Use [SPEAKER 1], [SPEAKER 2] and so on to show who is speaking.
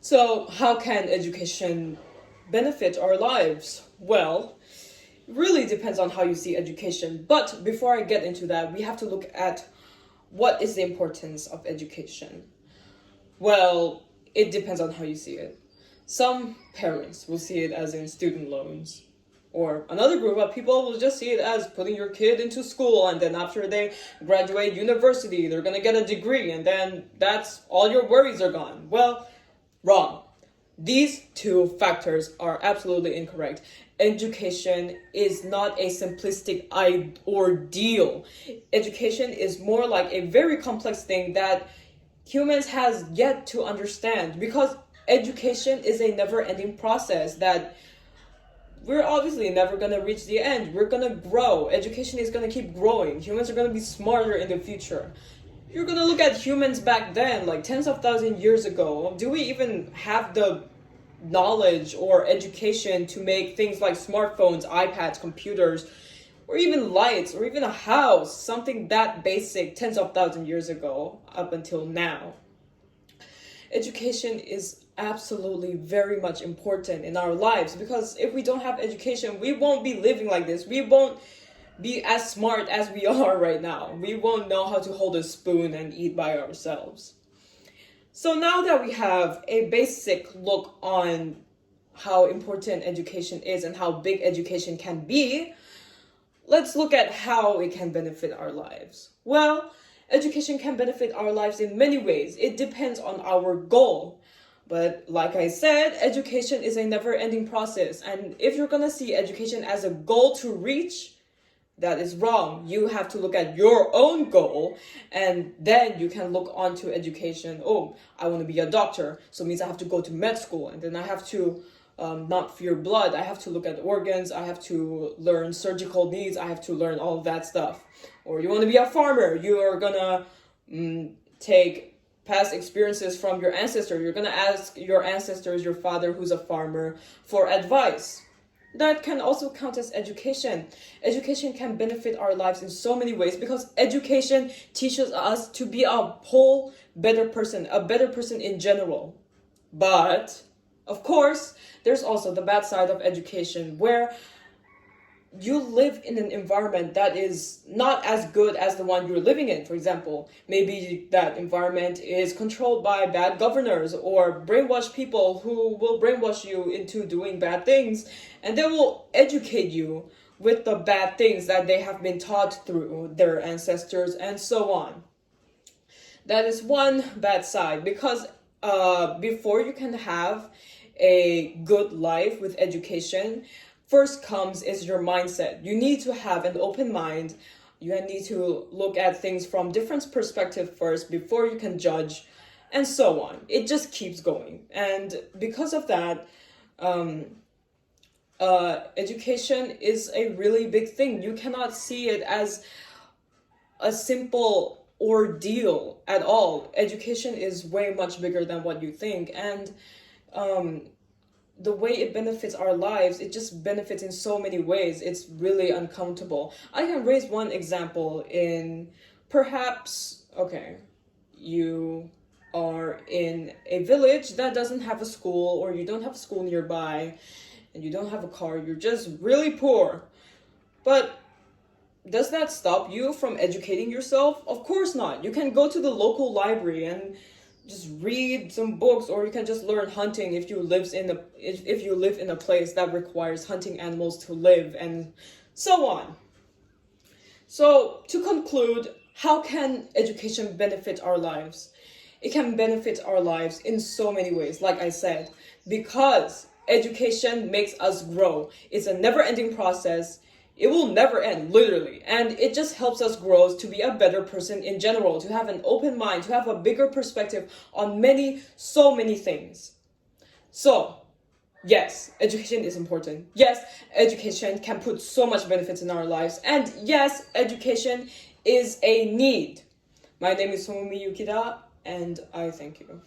[SPEAKER 1] So, how can education benefit our lives? Well, it really depends on how you see education. But before I get into that, we have to look at what is the importance of education. Well, it depends on how you see it. Some parents will see it as in student loans. Or another group of people will just see it as putting your kid into school, and then after they graduate university, they're gonna get a degree, and then that's all your worries are gone. Well, wrong. These two factors are absolutely incorrect. Education is not a simplistic ordeal. Education is more like a very complex thing that humans has yet to understand, because education is a never-ending process that we're obviously never going to reach the end. We're going to grow. Education is going to keep growing. Humans are going to be smarter in the future. You're going to look at humans back then, like tens of thousands of years ago. Do we even have the knowledge or education to make things like smartphones, iPads, computers, or even lights, or even a house, something that basic tens of thousands of years ago up until now? Education is absolutely very much important in our lives, because if we don't have education, we won't be living like this. We won't be as smart as we are right now. We won't know how to hold a spoon and eat by ourselves. So now that we have a basic look on how important education is and how big education can be, let's look at how it can benefit our lives. Well, education can benefit our lives in many ways. It depends on our goal. But like I said, education is a never-ending process. And if you're going to see education as a goal to reach, that is wrong. You have to look at your own goal, and then you can look onto education. Oh, I want to be a doctor, so it means I have to go to med school, and then I have to not fear blood. I have to look at organs. I have to learn surgical needs. I have to learn all of that stuff. Or you want to be a farmer. You are going to take past experiences from your ancestor. You're going to ask your ancestors, your father who's a farmer, for advice. That can also count as education. Education can benefit our lives in so many ways, because education teaches us to be a whole better person in general. But, of course, there's also the bad side of education, where you live in an environment that is not as good as the one you're living in. For example, maybe that environment is controlled by bad governors or brainwashed people who will brainwash you into doing bad things, and they will educate you with the bad things that they have been taught through their ancestors and so on. That is one bad side, because before you can have a good life with education, first comes is your mindset. You need to have an open mind. You need to look at things from different perspectives first before you can judge, and so on. It just keeps going. And because of that, education is a really big thing. You cannot see it as a simple ordeal at all. Education is way much bigger than what you think. And the way it benefits our lives, it just benefits in so many ways. It's really uncountable. I can raise one example in perhaps, you are in a village that doesn't have a school, or you don't have a school nearby, and you don't have a car. You're just really poor. But does that stop you from educating yourself? Of course not. You can go to the local library and just read some books, or you can just learn hunting if you live in a place that requires hunting animals to live, and so on. So to conclude, how can education benefit our lives? It can benefit our lives in so many ways, like I said, because education makes us grow. It's a never-ending process. It will never end, literally. And it just helps us grow to be a better person in general, to have an open mind, to have a bigger perspective on so many things. So, yes, education is important. Yes, education can put so much benefits in our lives. And yes, education is a need. My name is Songmi Yukida, and I thank you.